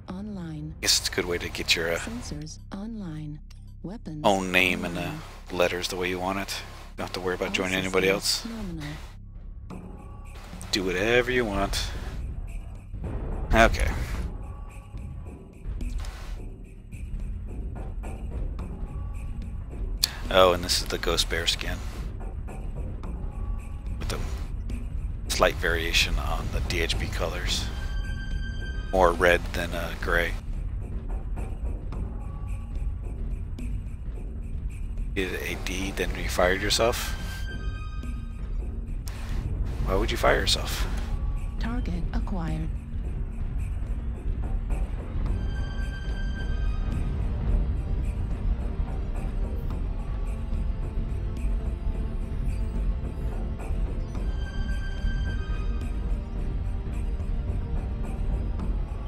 Online. I guess it's a good way to get your Sensors online. Weapons own name online. and the letters the way you want it. You don't have to worry about All joining anybody systems else. nominal. Do whatever you want. Okay. Oh, and this is the Ghost Bear skin. With a slight variation on the DHB colors. More red than gray. Did a D, then you fired yourself? Why would you fire yourself? Target acquired.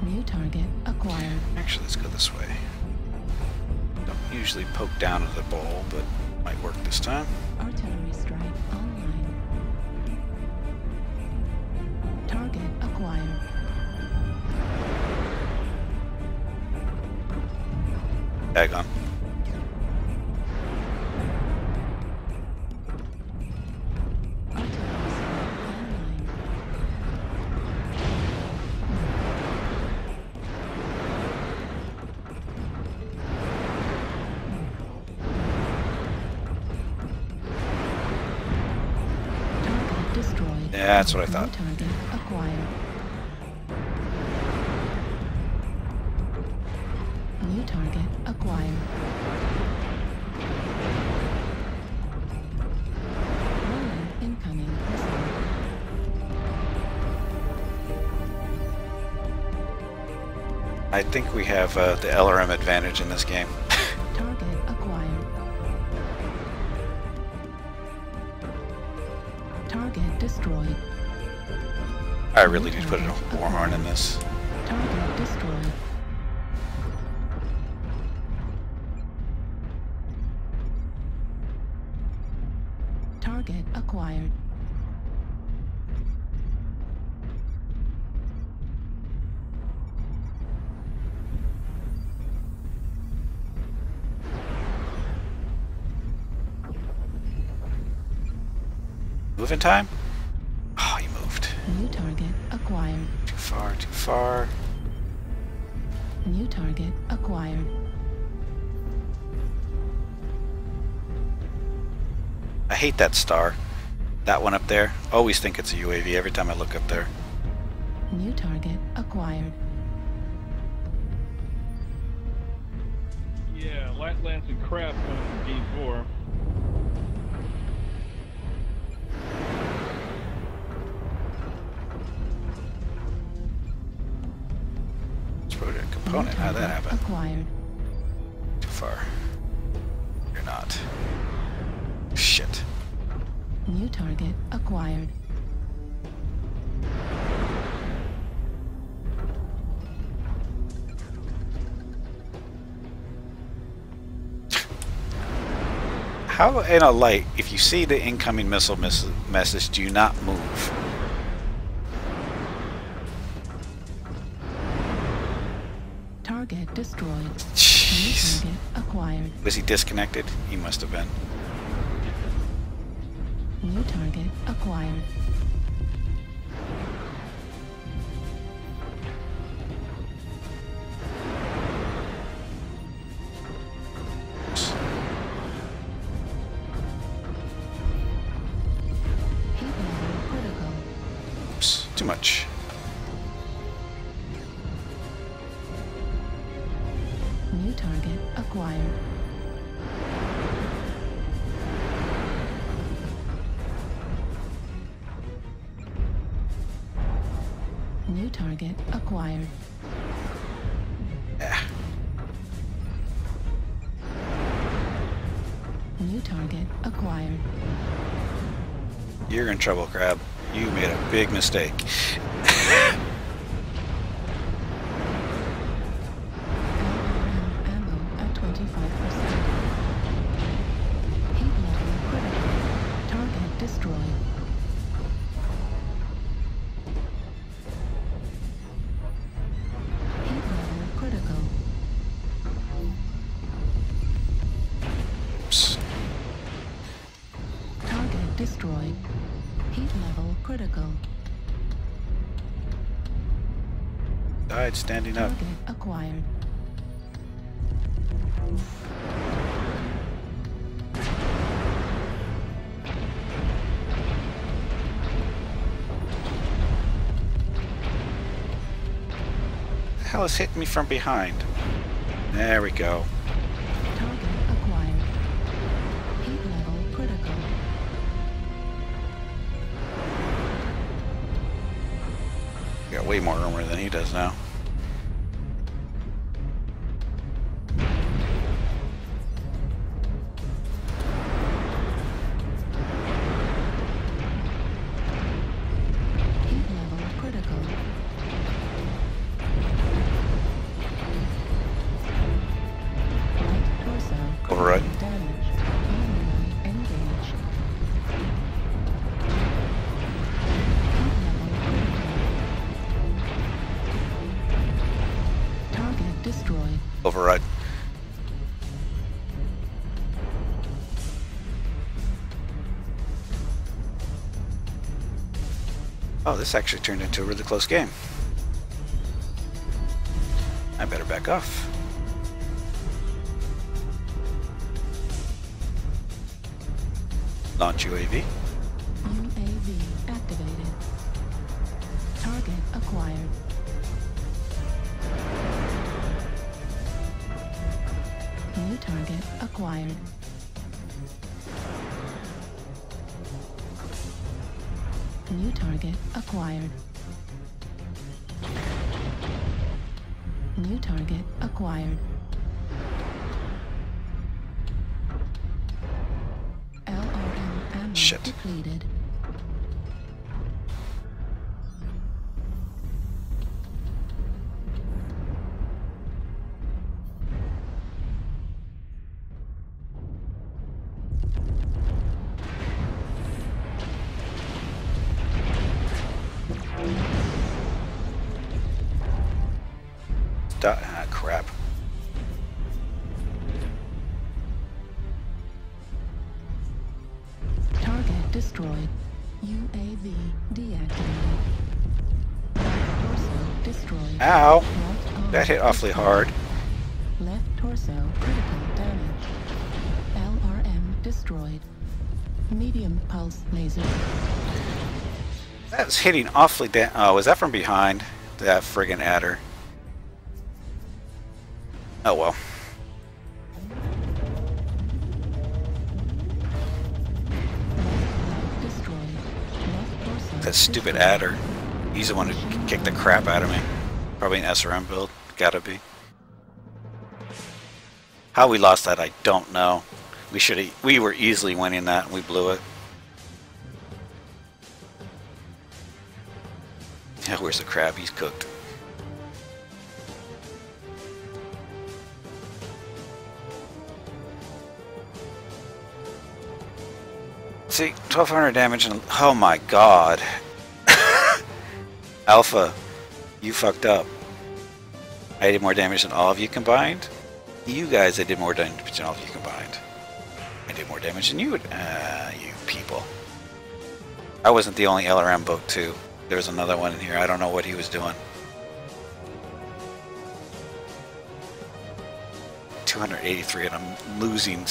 New target acquired. Actually, let's go this way. Don't usually poke down at the ball, but might work this time. Artillery strike online. Target acquired. Tag on. Artillery strike online. Target destroyed. Yeah, that's what I thought. New target acquired. New target acquired. Rolling incoming missile. I think we have the LRM advantage in this game. Target acquired. Target destroyed. I really need to put a Warhorn in this. Target destroyed. Target acquired. Moving time? Oh, you moved. New target acquired. Too far, too far. New target acquired. I hate that star. That one up there. Always think it's a UAV every time I look up there. New target acquired. Yeah, light lance and crap coming from Game 4. Exploded a component. New How'd that target happen? acquired. Too far. You're not. Shit. New target acquired. How in a light, if you see the incoming missile message, do you not move? Target destroyed. Jeez. New target acquired. Was he disconnected? He must have been. New target acquired. Heat level critical. Oops, too much. New target acquired. New target acquired. Yeah. New target acquired. You're in trouble, Crab. You made a big mistake. LRM ammo at 25%. Heat level critical. Target destroyed. Heat critical. Died standing up. Target acquired. The hell is hitting me from behind? There we go. Target acquired. Heat level critical. Got way more armor than he does now. Heat level critical. Right torso critical Override. damage. Enemy engaged. Heat level critical. Target destroyed. Override. Oh, this actually turned into a really close game. I better back off. Launch UAV. UAV activated. Target acquired. New target acquired. New target acquired. New target acquired. LRM ammo Shit. depleted. Ah, crap. Target destroyed. UAV deactivated. Torso destroyed. Ow! Right arm That hit awfully hard. Left torso critical damage. LRM destroyed. Medium pulse laser. That's hitting awfully down. Oh, was that from behind? That friggin' adder. Oh well. Destroyed. Left torso That stupid destroyed. adder. He's the one who kicked the crap out of me. Probably an SRM build. Gotta be. How we lost that, I don't know. We were easily winning that and we blew it. Yeah, where's the crab? He's cooked. See, 1200 damage and oh my god. Alpha, you fucked up. I did more damage than all of you combined. You guys, I did more damage than all of you combined. I did more damage than you. You people. I wasn't the only LRM boat too. There was another one in here. I don't know what he was doing. 283 and I'm losing